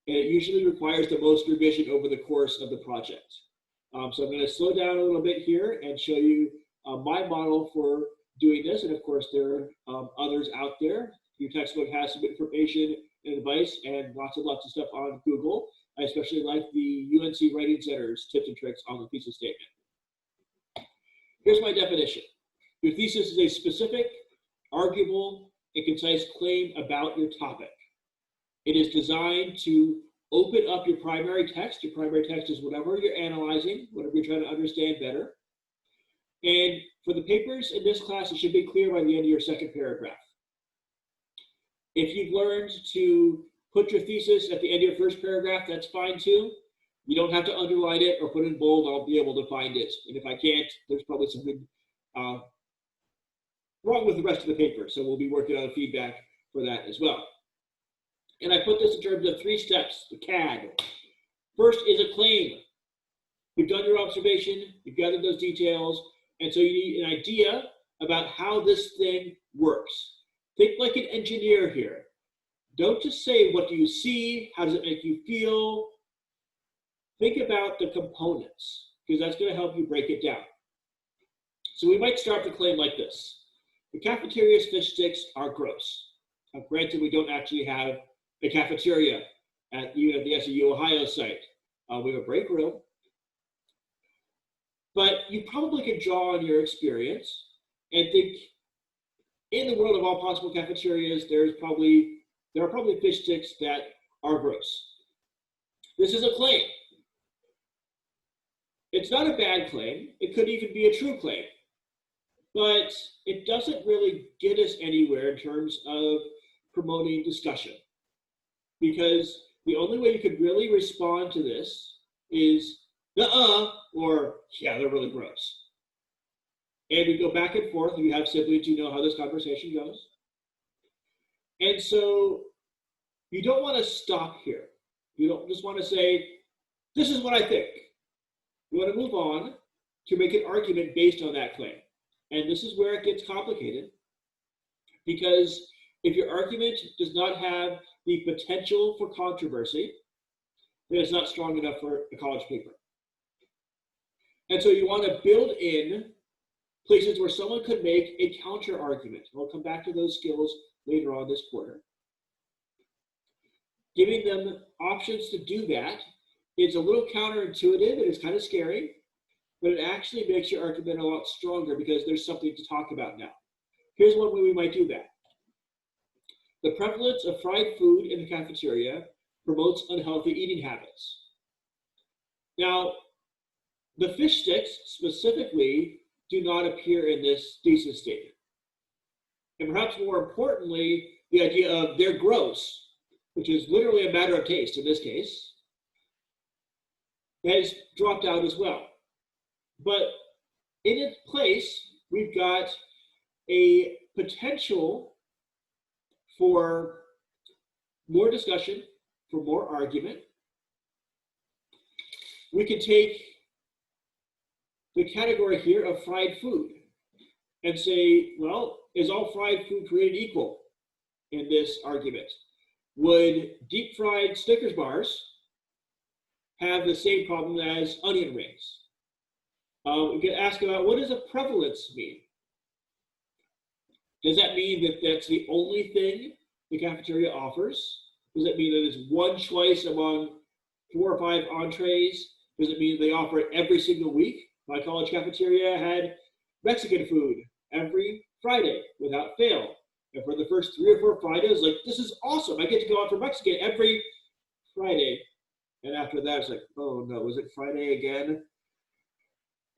and it usually requires the most revision over the course of the project. So I'm going to slow down a little bit here and show you my model for doing this. And of course, there are others out there. Your textbook has some information and advice and lots of stuff on Google. I especially like the UNC Writing Center's tips and tricks on the thesis statement. Here's my definition. Your thesis is a specific, arguable, and concise claim about your topic. It is designed to open up your primary text. Your primary text is whatever you're analyzing, whatever you're trying to understand better. And for the papers in this class, it should be clear by the end of your second paragraph. If you've learned to put your thesis at the end of your first paragraph, that's fine too. You don't have to underline it or put it in bold. I'll be able to find it. And if I can't, there's probably something wrong with the rest of the paper. So we'll be working on feedback for that as well. And I put this in terms of 3 steps, the CAD. First is a claim. You've done your observation, you've gathered those details, and so you need an idea about how this thing works. Think like an engineer here. Don't just say, what do you see? How does it make you feel? Think about the components, because that's going to help you break it down. So we might start the claim like this. The cafeteria's fish sticks are gross. Now, granted, we don't actually have a cafeteria at the SEU Ohio site. We have a break room. But you probably can draw on your experience and think, in the world of all possible cafeterias, there are probably fish sticks that are gross. This is a claim. It's not a bad claim. It could even be a true claim. But it doesn't really get us anywhere in terms of promoting discussion. Because the only way you could really respond to this is, or, yeah, they're really gross. And we go back and forth, and you have siblings, you know how this conversation goes. And so you don't want to stop here. You don't just want to say, this is what I think. You want to move on to make an argument based on that claim. And this is where it gets complicated, because if your argument does not have the potential for controversy, then it's not strong enough for a college paper. And so you want to build in places where someone could make a counter argument. We'll come back to those skills later on this quarter. Giving them options to do that is a little counterintuitive and it's kind of scary, but it actually makes your argument a lot stronger because there's something to talk about now. Here's one way we might do that. The prevalence of fried food in the cafeteria promotes unhealthy eating habits. Now, the fish sticks specifically do not appear in this thesis statement. And perhaps more importantly, the idea of they're gross, which is literally a matter of taste in this case, has dropped out as well. But in its place, we've got a potential for more discussion, for more argument. We can take the category here of fried food and say, well, is all fried food created equal in this argument? Would deep fried Snickers bars have the same problem as onion rings? We could ask about, what does a prevalence mean? Does that mean that that's the only thing the cafeteria offers? Does that mean that it's one choice among 4 or 5 entrees? Does it mean they offer it every single week? My college cafeteria had Mexican food every Friday without fail. And for the first 3 or 4 Fridays, like, this is awesome. I get to go out for Mexican every Friday. And after that, it's like, oh no, was it Friday again?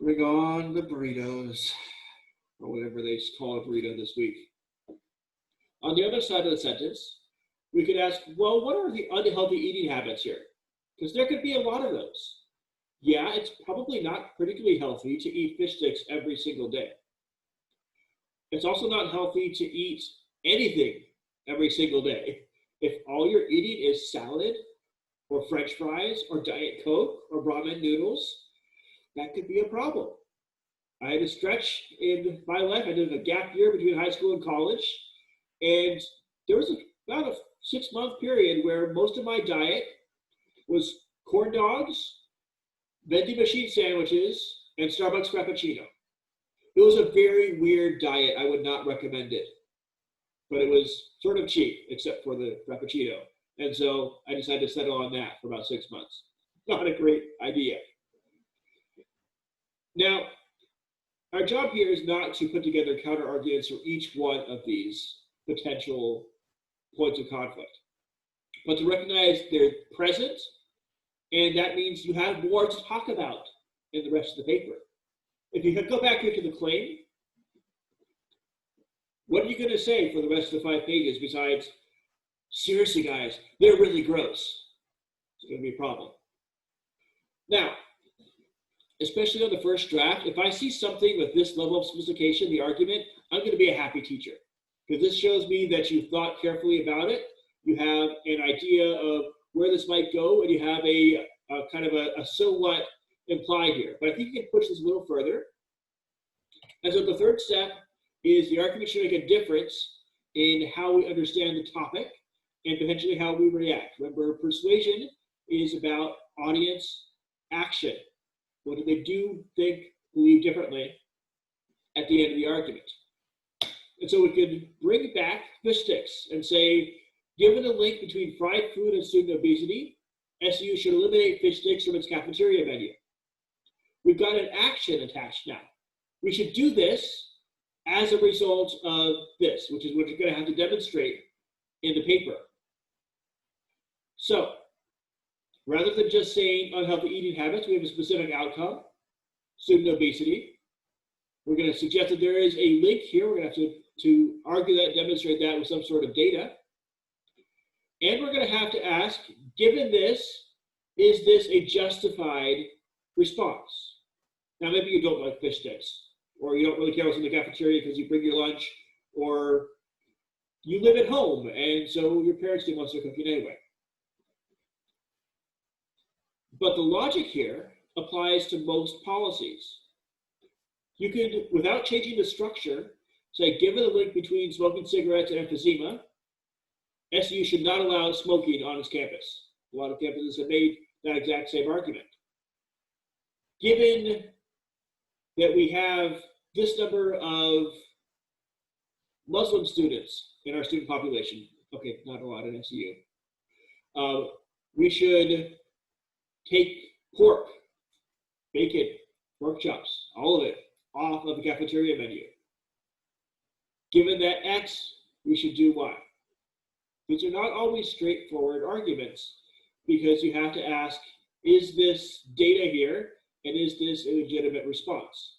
Bring on the burritos, or whatever they call a burrito this week. On the other side of the sentence, we could ask, well, what are the unhealthy eating habits here? Because there could be a lot of those. Yeah, it's probably not particularly healthy to eat fish sticks every single day. It's also not healthy to eat anything every single day. If all you're eating is salad or French fries or Diet Coke or ramen noodles, that could be a problem. I had a stretch in my life. I did a gap year between high school and college. And there was about a 6-month period where most of my diet was corn dogs, vending machine sandwiches, and Starbucks Frappuccino. It was a very weird diet. I would not recommend it. But it was sort of cheap, except for the Frappuccino. And so I decided to settle on that for about 6 months. Not a great idea. Now, our job here is not to put together counter arguments for each one of these potential points of conflict, but to recognize they're present, and that means you have more to talk about in the rest of the paper. if you go back here to the claim, what are you going to say for the rest of the 5 pages besides, seriously, guys, they're really gross? It's going to be a problem. Now, especially on the first draft, if I see something with this level of sophistication, the argument, I'm going to be a happy teacher. Because this shows me that you thought carefully about it, you have an idea of where this might go, and you have a kind of a so what implied here. But I think you can push this a little further. And so the third step is the argument should make a difference in how we understand the topic and potentially how we react. Remember, persuasion is about audience action. What do they do, think, believe differently at the end of the argument? And so we could bring back the sticks and say, given a link between fried food and student obesity, SU should eliminate fish sticks from its cafeteria menu. We've got an action attached now. We should do this as a result of this, which is what you're going to have to demonstrate in the paper. So, rather than just saying unhealthy eating habits, we have a specific outcome, student obesity. We're going to suggest that there is a link here. We're going to have to argue that, demonstrate that with some sort of data. And we're going to have to ask, given this, is this a justified response? Now, maybe you don't like fish sticks, or you don't really care what's in the cafeteria because you bring your lunch, or you live at home, and so your parents didn't want to cook anyway. But the logic here applies to most policies. You could, without changing the structure, say, given the link between smoking cigarettes and emphysema, SU should not allow smoking on its campus. A lot of campuses have made that exact same argument. Given that we have this number of Muslim students in our student population, okay, not a lot in SU, we should take pork, bacon, pork chops, all of it, off of the cafeteria menu. Given that X, we should do Y. These are not always straightforward arguments because you have to ask, is this data here and is this a legitimate response?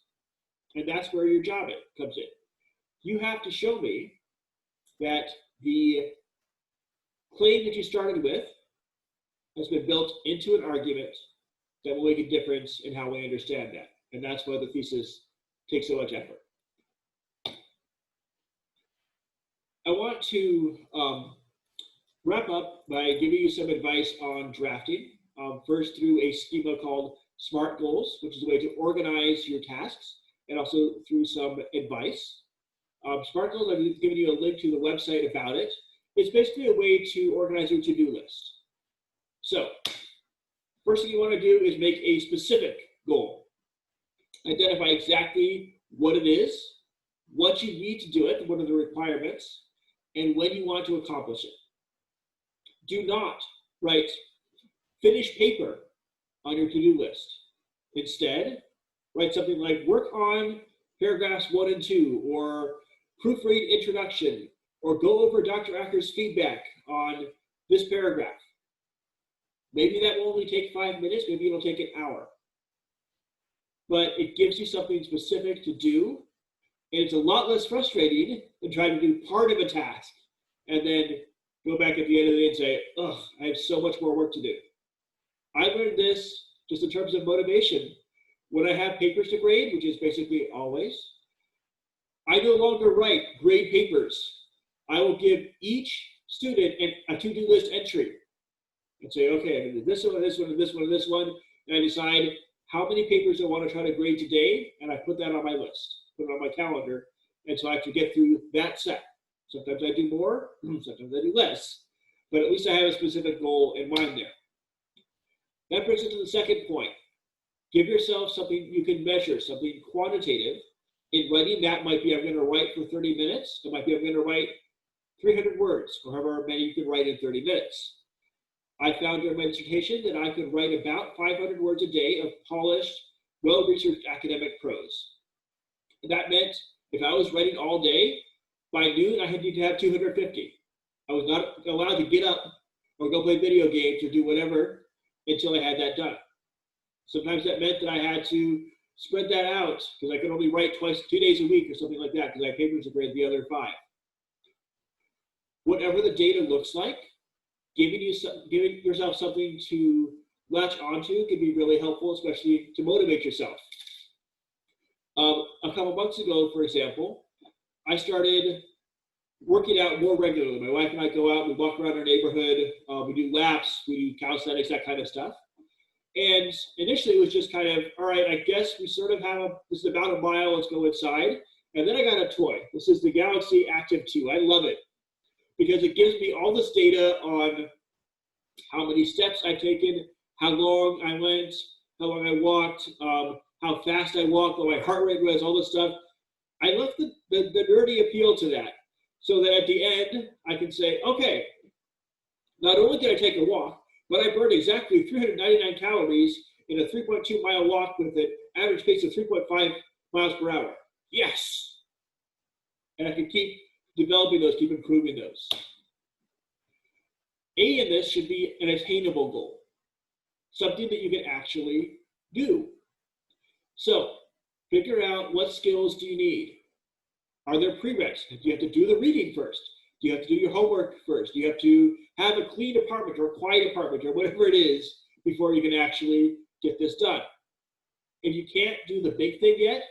And that's where your job comes in. You have to show me that the claim that you started with has been built into an argument that will make a difference in how we understand that. And that's why the thesis takes so much effort. I want to wrap up by giving you some advice on drafting. First, through a schema called SMART goals, which is a way to organize your tasks, and also through some advice. SMART goals, I've given you a link to the website about it. It's basically a way to organize your to-do list. So, first thing you want to do is make a specific goal. Identify exactly what it is, what you need to do it, what are the requirements, and when you want to accomplish it. Do not write finish paper on your to-do list. Instead, write something like work on paragraphs 1 and 2, or proofread introduction, or go over Dr. Acker's feedback on this paragraph. Maybe that will only take 5 minutes, maybe it'll take an hour. But it gives you something specific to do, and it's a lot less frustrating than trying to do part of a task and then go back at the end of the day and say, ugh, I have so much more work to do. I learned this just in terms of motivation. When I have papers to grade, which is basically always, I no longer write grade papers. I will give each student a to-do list entry and say, okay, I'm going to do this one, this one, this one, this one, and I decide how many papers I want to try to grade today, and I put that on my list, put it on my calendar, and so I have to get through that set. Sometimes I do more, sometimes I do less, but at least I have a specific goal in mind there. That brings us to the second point. Give yourself something you can measure, something quantitative. In writing, that might be I'm going to write for 30 minutes. It might be I'm going to write 300 words, or however many you can write in 30 minutes. I found during my dissertation that I could write about 500 words a day of polished, well-researched academic prose. And that meant if I was writing all day, by noon I had to have 250. I was not allowed to get up or go play video games or do whatever until I had that done. Sometimes that meant that I had to spread that out because I can only write 2 days a week or something like that because I have papers to grade the other 5. Whatever the data looks like, giving yourself something to latch onto can be really helpful, especially to motivate yourself. A couple months ago, for example, I started working out more regularly. My wife and I go out, we walk around our neighborhood, we do laps, we do calisthenics, that kind of stuff. And initially it was just kind of, all right, I guess we sort of have this is about a mile, let's go inside. And then I got a toy. This is the Galaxy Active 2. I love it because it gives me all this data on how many steps I've taken, how long I went, how long I walked, how fast I walked, what my heart rate was, all this stuff. I love the nerdy appeal to that so that at the end I can say, okay, not only did I take a walk, but I burned exactly 399 calories in a 3.2 mile walk with an average pace of 3.5 miles per hour. Yes. And I can keep developing those, keep improving those. A in this should be an attainable goal, something that you can actually do. So figure out what skills do you need. Are there prereqs? Do you have to do the reading first? Do you have to do your homework first? Do you have to have a clean apartment or a quiet apartment or whatever it is before you can actually get this done? If you can't do the big thing yet,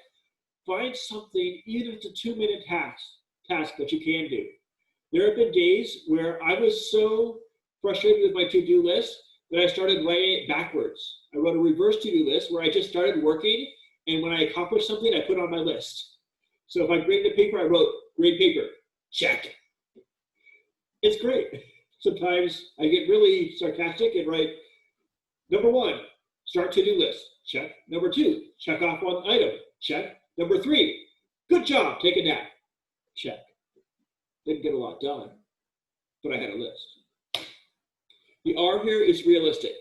find something, even if it's a 2-minute task that you can do. There have been days where I was so frustrated with my to-do list that I started writing it backwards. I wrote a reverse to-do list where I just started working, and when I accomplished something, I put on my list. So if I graded a paper, I wrote, grade paper, check. It's great. Sometimes I get really sarcastic and write, number 1, start to-do list, check. Number 2, check off one item, check. Number 3, good job, take a nap, check. Didn't get a lot done, but I had a list. The R here is realistic.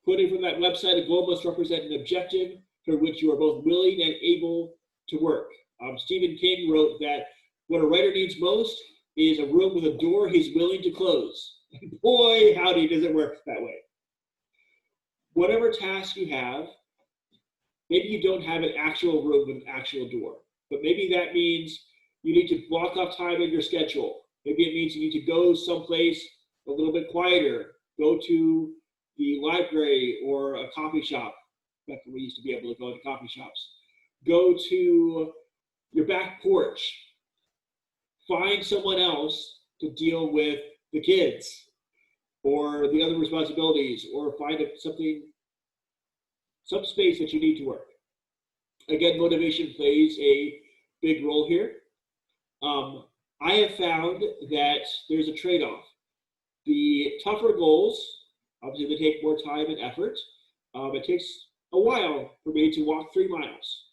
Quoting from that website, a goal must represent an objective for which you are both willing and able to work. Stephen King wrote that what a writer needs most is a room with a door he's willing to close. And boy, howdy, does it work that way. Whatever task you have, maybe you don't have an actual room with an actual door, but maybe that means you need to block off time in your schedule. Maybe it means you need to go someplace a little bit quieter, go to the library or a coffee shop. Back when we used to be able to go to coffee shops. Go to your back porch. Find someone else to deal with the kids or the other responsibilities, or find some space that you need to work. Again, motivation plays a big role here. I have found that there's a trade-off. The tougher goals, obviously they take more time and effort. It takes a while for me to walk 3 miles,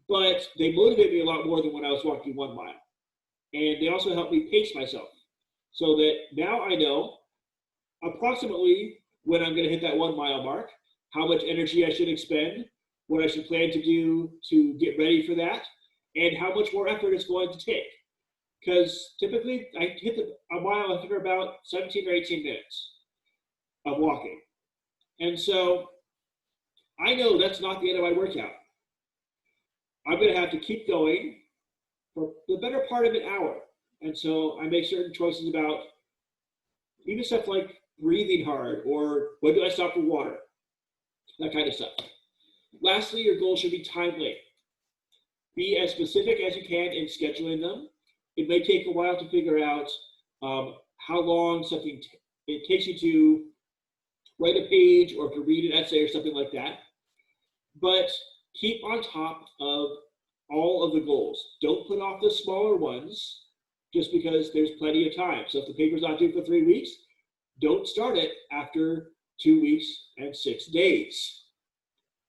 but they motivate me a lot more than when I was walking 1 mile. And they also help me pace myself so that now I know approximately when I'm going to hit that 1 mile mark, how much energy I should expend, what I should plan to do to get ready for that, and how much more effort it's going to take. Because typically I hit a mile after about 17 or 18 minutes of walking. And so I know that's not the end of my workout. I'm going to have to keep going for the better part of an hour. And so I make certain choices about even stuff like breathing hard or when do I stop for water, that kind of stuff. Lastly, your goals should be timely. Be as specific as you can in scheduling them. It may take a while to figure out how long something it takes you to write a page or to read an essay or something like that. But keep on top of all of the goals. Don't put off the smaller ones just because there's plenty of time. So if the paper's not due for 3 weeks, don't start it after 2 weeks and 6 days.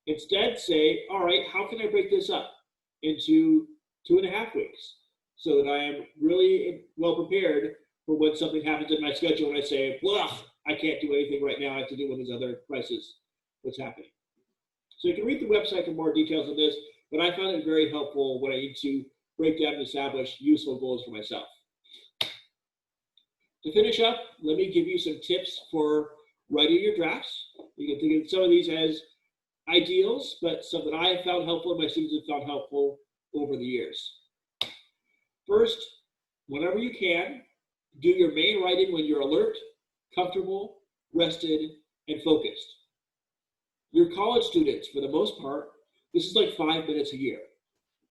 Instead, say, all right, how can I break this up into 2.5 weeks so that I am really well prepared for when something happens in my schedule and I say, well, I can't do anything right now. I have to deal with these other crises. What's happening? So you can read the website for more details on this, but I found it very helpful when I need to break down and establish useful goals for myself. To finish up, let me give you some tips for writing your drafts. You can think of some of these as ideals, but some that I have found helpful and my students have found helpful over the years. First, whenever you can, do your main writing when you're alert, comfortable, rested, and focused. Your college students, for the most part, this is like 5 minutes a year,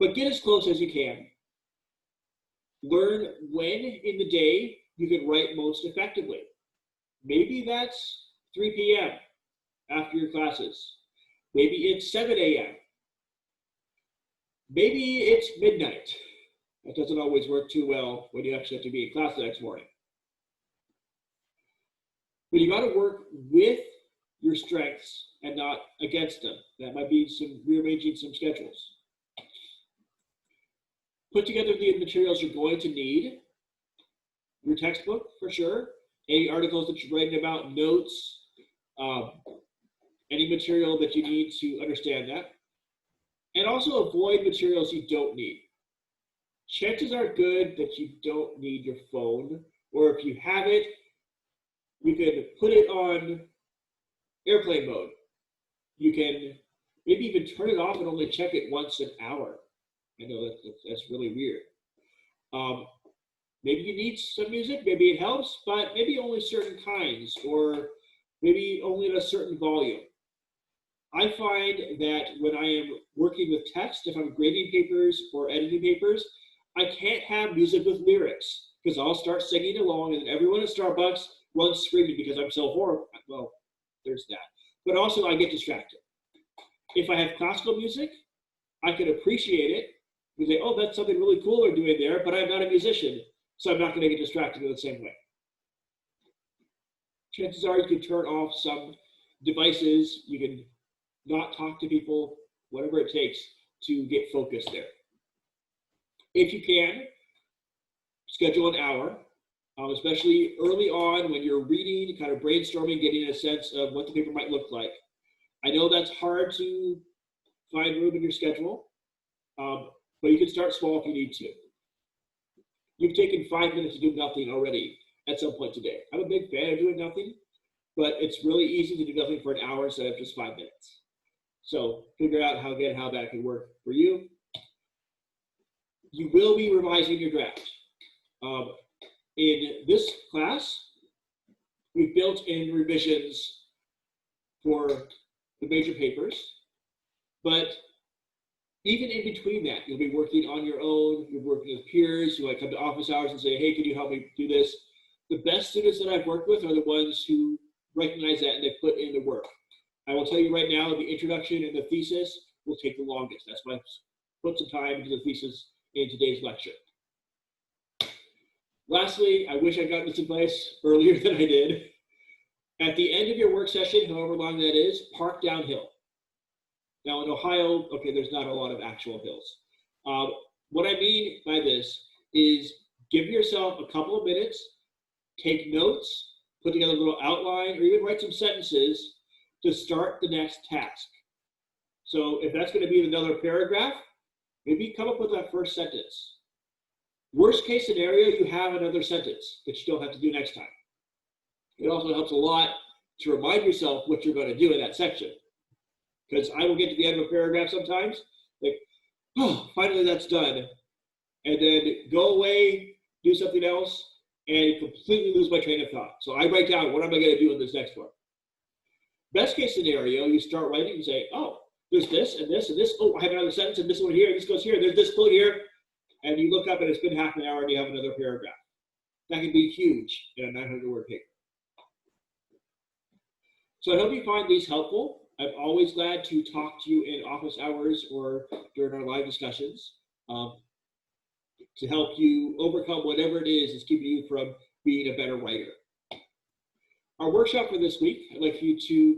but get as close as you can. Learn when in the day you can write most effectively. Maybe that's 3 p.m. after your classes. Maybe it's 7 a.m. Maybe it's midnight. That doesn't always work too well when you actually have to be in class the next morning. But you got to work with your strengths and not against them. That might be rearranging some schedules. Put together the materials you're going to need. Your textbook, for sure. Any articles that you're writing about, notes, any material that you need to understand that. And also avoid materials you don't need. Chances are good that you don't need your phone, or if you have it, you can put it on airplane mode. You can maybe even turn it off and only check it once an hour. I know that's really weird. Maybe you need some music, maybe it helps, but maybe only certain kinds, or maybe only at a certain volume. I find that when I am working with text, if I'm grading papers or editing papers, I can't have music with lyrics because I'll start singing along and everyone at Starbucks runs screaming because I'm so horrible. Well, there's that. But also I get distracted. If I have classical music, I can appreciate it and say, oh, that's something really cool they're doing there, but I'm not a musician, so I'm not going to get distracted in the same way. Chances are you can turn off some devices, you can not talk to people, whatever it takes to get focused there. If you can, schedule an hour, especially early on when you're reading, kind of brainstorming, getting a sense of what the paper might look like. I know that's hard to find room in your schedule, but you can start small if you need to. You've taken 5 minutes to do nothing already at some point today. I'm a big fan of doing nothing, but it's really easy to do nothing for an hour instead of just 5 minutes. So figure out how that can work for you. You will be revising your draft. In this class, we've built in revisions for the major papers, but even in between that, you'll be working on your own, you're working with peers, you might come to office hours and say, hey, can you help me do this? The best students that I've worked with are the ones who recognize that and they put in the work. I will tell you right now, the introduction and the thesis will take the longest. That's why I put some time into the thesis in today's lecture. Lastly, I wish I'd gotten this advice earlier than I did. At the end of your work session, however long that is, park downhill. Now in Ohio, okay, there's not a lot of actual hills. What I mean by this is give yourself a couple of minutes, take notes, put together a little outline, or even write some sentences to start the next task. So if that's going to be another paragraph, maybe come up with that first sentence. Worst case scenario, you have another sentence that you don't have to do next time. It also helps a lot to remind yourself what you're going to do in that section. Because I will get to the end of a paragraph sometimes, like, oh, finally that's done. And then go away, do something else, and completely lose my train of thought. So I write down, what am I going to do in this next one? Best case scenario, you start writing and say, oh, there's this and this and this. Oh, I have another sentence and this one here, and this goes here, there's this quote here. And you look up and it's been half an hour and you have another paragraph. That can be huge in a 900-word paper. So I hope you find these helpful. I'm always glad to talk to you in office hours or during our live discussions to help you overcome whatever it is keeping you from being a better writer. Our workshop for this week, I'd like you to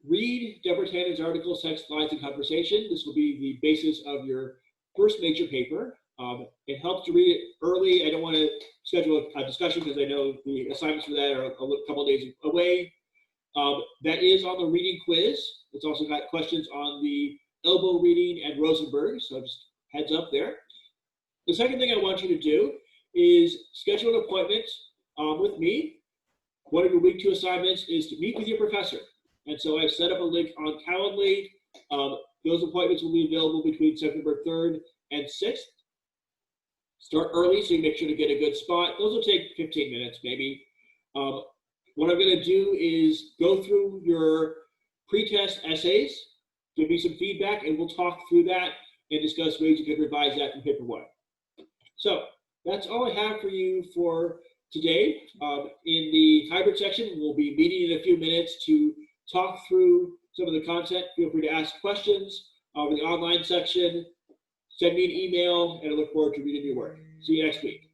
read Deborah Tannen's article, Sex, Lies, and Conversation. This will be the basis of your first major paper. It helps to read it early. I don't want to schedule a discussion because I know the assignments for that are a couple of days away. That is on the reading quiz. It's also got questions on the elbow reading and Rosenberg, so just heads up there. The second thing I want you to do is schedule an appointment with me. One of your week 2 assignments is to meet with your professor. And so I've set up a link on Calendly Those appointments will be available between September 3rd and 6th. Start early so you make sure to get a good spot. Those will take 15 minutes maybe. What I'm going to do is go through your pre-test essays, give me some feedback, and we'll talk through that and discuss ways you can revise that in paper one. So that's all I have for you for today. In the hybrid section, we'll be meeting in a few minutes to talk through some of the content. Feel free to ask questions. In the online section, send me an email, and I look forward to reading your work. See you next week.